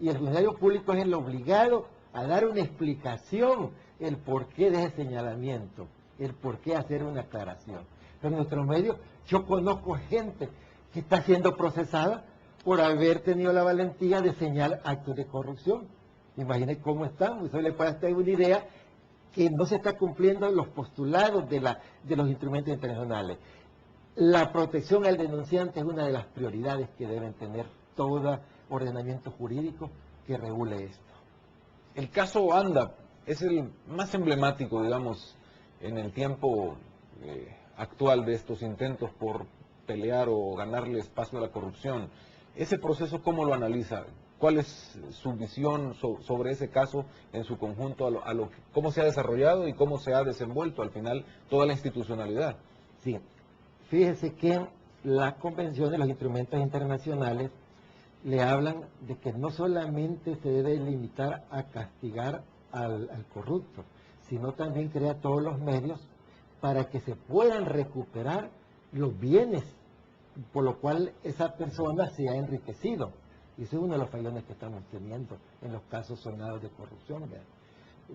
Y el funcionario público es el obligado a dar una explicación, el porqué de ese señalamiento, el porqué hacer una aclaración. Pero en nuestros medios, yo conozco gente que está siendo procesada por haber tenido la valentía de señalar actos de corrupción. Imagine cómo estamos, eso le puede dar una idea que no se está cumpliendo los postulados de los instrumentos internacionales. La protección al denunciante es una de las prioridades que deben tener todo ordenamiento jurídico que regule esto. El caso ANDA es el más emblemático, digamos, en el tiempo actual de estos intentos por pelear o ganarle espacio a la corrupción. ¿Ese proceso cómo lo analiza? ¿Cuál es su visión sobre ese caso en su conjunto, cómo se ha desarrollado y cómo se ha desenvuelto al final toda la institucionalidad? Sí, fíjese que las convenciones, los instrumentos internacionales, le hablan de que no solamente se debe limitar a castigar al corrupto, sino también crea todos los medios para que se puedan recuperar los bienes por lo cual esa persona se ha enriquecido. Y ese es uno de los fallones que estamos teniendo en los casos sonados de corrupción. ¿Verdad?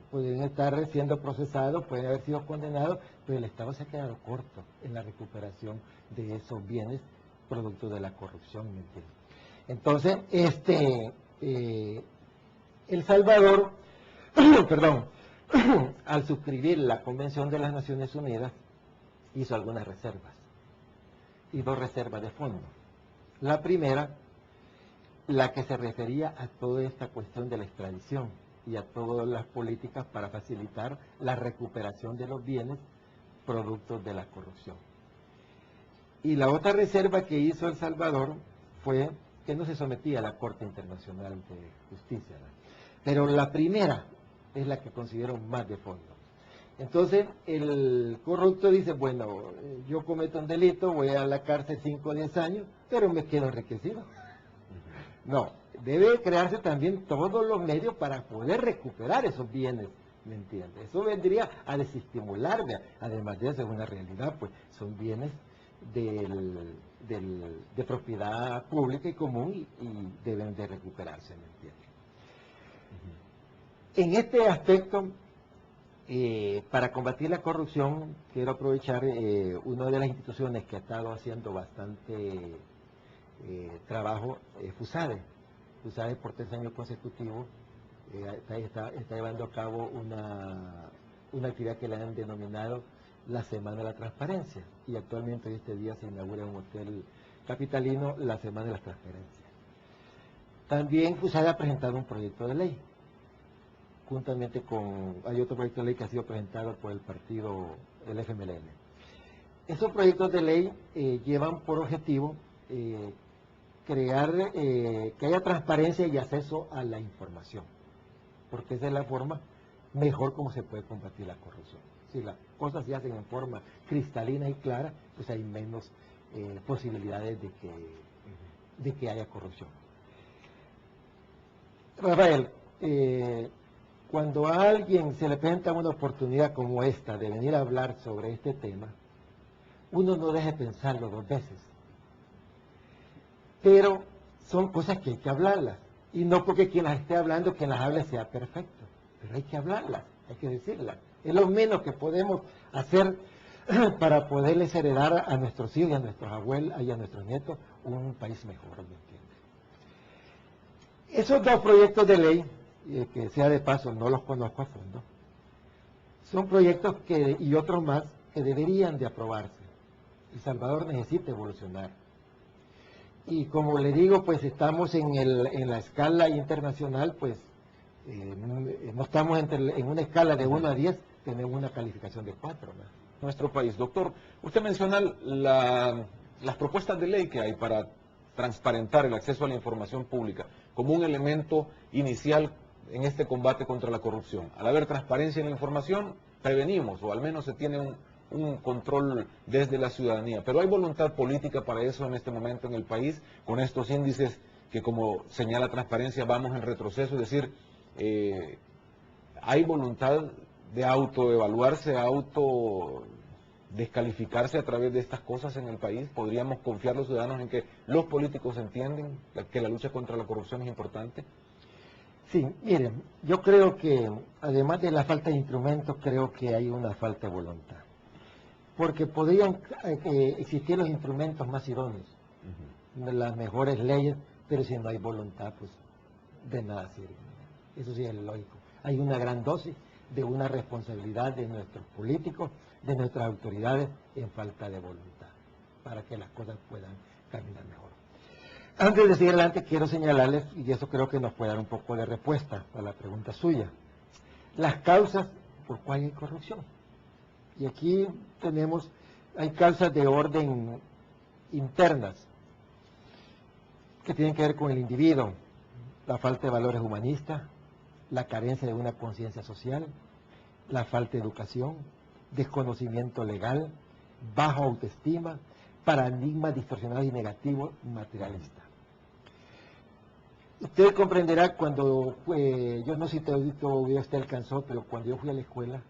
Pueden estar siendo procesados, pueden haber sido condenados, pero el Estado se ha quedado corto en la recuperación de esos bienes producto de la corrupción. ¿Me entiendes? Entonces, El Salvador, perdón, al suscribir la Convención de las Naciones Unidas, hizo algunas reservas, y 2 reservas de fondo. La primera, la que se refería a toda esta cuestión de la extradición y a todas las políticas para facilitar la recuperación de los bienes productos de la corrupción. Y la otra reserva que hizo El Salvador fue que no se sometía a la Corte Internacional de Justicia, ¿no? Pero la primera es la que considero más de fondo. Entonces, el corrupto dice, bueno, yo cometo un delito, voy a la cárcel 5 o 10 años, pero me quedo enriquecido. No, debe crearse también todos los medios para poder recuperar esos bienes, ¿me entiendes? Eso vendría a desestimularme, además de eso es una realidad, pues son bienes de propiedad pública y común y deben de recuperarse, ¿me entiendes? En este aspecto, para combatir la corrupción, quiero aprovechar una de las instituciones que ha estado haciendo bastante trabajo, FUSADE. FUSADE por 3 años consecutivos está llevando a cabo una actividad que le han denominado la Semana de la Transparencia, y actualmente este día se inaugura en un hotel capitalino la Semana de la Transparencia. También FUSADE ha presentado un proyecto de ley, juntamente hay otro proyecto de ley que ha sido presentado por el partido, el FMLN. Esos proyectos de ley llevan por objetivo crear, que haya transparencia y acceso a la información, porque esa es la forma mejor como se puede combatir la corrupción. Si las cosas se hacen en forma cristalina y clara, pues hay menos posibilidades de que haya corrupción. Rafael, cuando a alguien se le presenta una oportunidad como esta de venir a hablar sobre este tema, uno no deja de pensarlo 2 veces. Pero son cosas que hay que hablarlas. Y no porque quien las esté hablando, quien las hable sea perfecto. Pero hay que hablarlas, hay que decirlas. Es lo menos que podemos hacer para poderles heredar a nuestros hijos y a nuestros abuelos y a nuestros nietos un país mejor, ¿me entiendes? Esos 2 proyectos de ley, que sea de paso, no los conozco a fondo, son proyectos y otros más que deberían de aprobarse. El Salvador necesita evolucionar. Y como le digo, pues estamos en la escala internacional, pues no estamos en una escala de 1 a 10, tenemos una calificación de 4, ¿no? Nuestro país. Doctor, usted menciona las propuestas de ley que hay para transparentar el acceso a la información pública como un elemento inicial en este combate contra la corrupción. Al haber transparencia en la información, prevenimos, o al menos se tiene un control desde la ciudadanía. Pero ¿hay voluntad política para eso en este momento en el país, con estos índices que, como señala Transparencia, vamos en retroceso? Es decir, ¿hay voluntad de autoevaluarse, descalificarse a través de estas cosas en el país? ¿Podríamos confiar los ciudadanos en que los políticos entienden que la lucha contra la corrupción es importante? Sí, miren, yo creo que además de la falta de instrumentos, creo que hay una falta de voluntad. Porque podrían existir los instrumentos más idóneos, las mejores leyes, pero si no hay voluntad, pues de nada sirve. Eso sí es lógico. Hay una gran dosis de una responsabilidad de nuestros políticos, de nuestras autoridades, en falta de voluntad, para que las cosas puedan caminar mejor. Antes de seguir adelante, quiero señalarles, y eso creo que nos puede dar un poco de respuesta a la pregunta suya, las causas por cuál hay corrupción. Y aquí hay causas de orden internas, que tienen que ver con el individuo, la falta de valores humanistas, la carencia de una conciencia social, la falta de educación, desconocimiento legal, baja autoestima, paradigmas distorsionados y negativos materialistas. Usted comprenderá cuando, yo no sé si todavía usted alcanzó, pero cuando yo fui a la escuela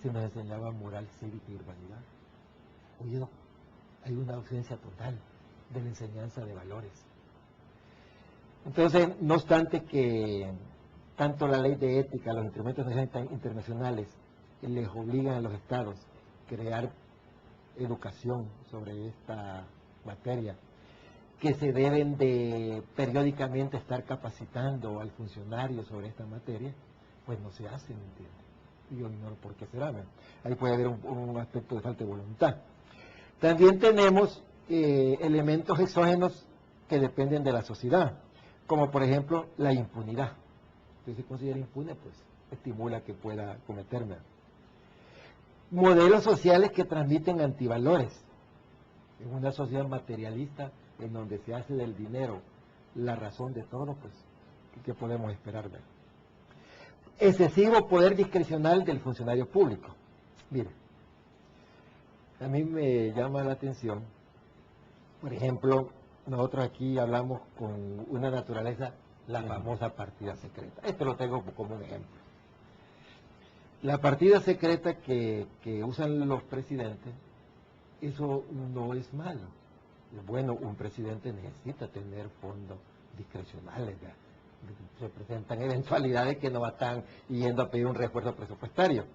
se nos enseñaba moral cívica y urbanidad. Oye, hay una ausencia total de la enseñanza de valores. Entonces, no obstante que tanto la ley de ética, los instrumentos internacionales les obligan a los estados a crear educación sobre esta materia, que se deben de periódicamente estar capacitando al funcionario sobre esta materia, pues no se hace, ¿me entiende? Y yo ignoro por qué será, ¿no? Ahí puede haber un aspecto de falta de voluntad. También tenemos elementos exógenos que dependen de la sociedad, como por ejemplo la impunidad. Si se considera impune, pues estimula que pueda cometerme. Modelos sociales que transmiten antivalores. En una sociedad materialista en donde se hace del dinero la razón de todo, pues, ¿qué podemos esperar? Excesivo poder discrecional del funcionario público. Mire, a mí me llama la atención, por ejemplo, nosotros aquí hablamos con una naturaleza, la famosa partida secreta. Esto lo tengo como un ejemplo. La partida secreta que usan los presidentes, eso no es malo. Bueno, un presidente necesita tener fondos discrecionales, ¿verdad? Se presentan eventualidades que no están yendo a pedir un refuerzo presupuestario.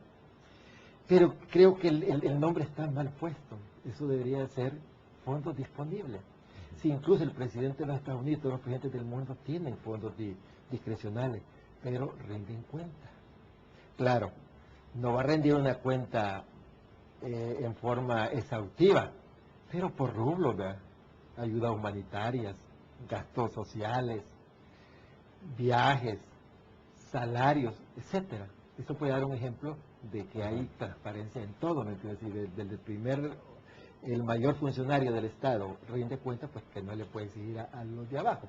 Pero creo que el nombre está mal puesto. Eso debería ser fondos disponibles. Si incluso el presidente de los Estados Unidos, todos los presidentes del mundo tienen fondos discrecionales, pero rinden cuenta. Claro, no va a rendir una cuenta en forma exhaustiva, pero por rublos, ¿verdad? Ayudas humanitarias, gastos sociales, viajes, salarios, etcétera. Eso puede dar un ejemplo de que hay transparencia en todo, ¿no? Es decir, el mayor funcionario del Estado rinde cuenta, pues que no le puede exigir a los de abajo.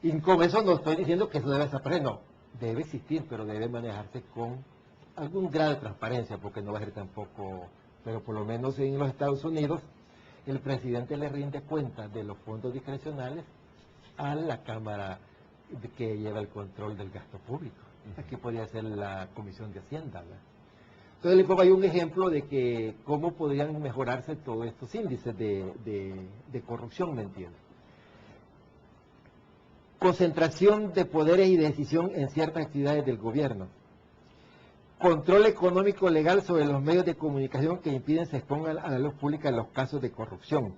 Y con eso no estoy diciendo que eso debe desaparecer, no, debe existir, pero debe manejarse con algún grado de transparencia, porque no va a ser tampoco, pero por lo menos en los Estados Unidos, el presidente le rinde cuenta de los fondos discrecionales a la Cámara que lleva el control del gasto público. Aquí podría ser la Comisión de Hacienda, ¿verdad? Entonces le pongo ahí un ejemplo de que cómo podrían mejorarse todos estos índices de corrupción, ¿me entiendes? Concentración de poderes y decisión en ciertas actividades del gobierno. Control económico legal sobre los medios de comunicación que impiden se expongan a la luz pública los casos de corrupción.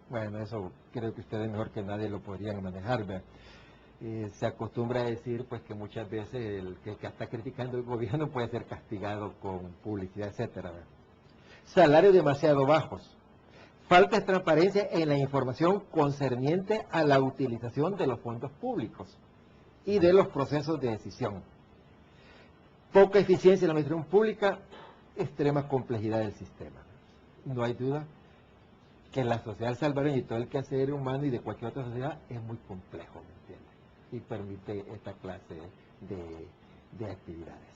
Bueno, eso creo que ustedes mejor que nadie lo podrían manejar, ¿verdad? Se acostumbra a decir pues que muchas veces el que está criticando el gobierno puede ser castigado con publicidad, etcétera, ¿verdad? Salarios demasiado bajos. Falta de transparencia en la información concerniente a la utilización de los fondos públicos y de los procesos de decisión. Poca eficiencia en la administración pública, extrema complejidad del sistema. No hay duda que la sociedad salvadoreña y todo el quehacer humano y de cualquier otra sociedad es muy complejo, ¿me entiendes? Y permite esta clase de actividades.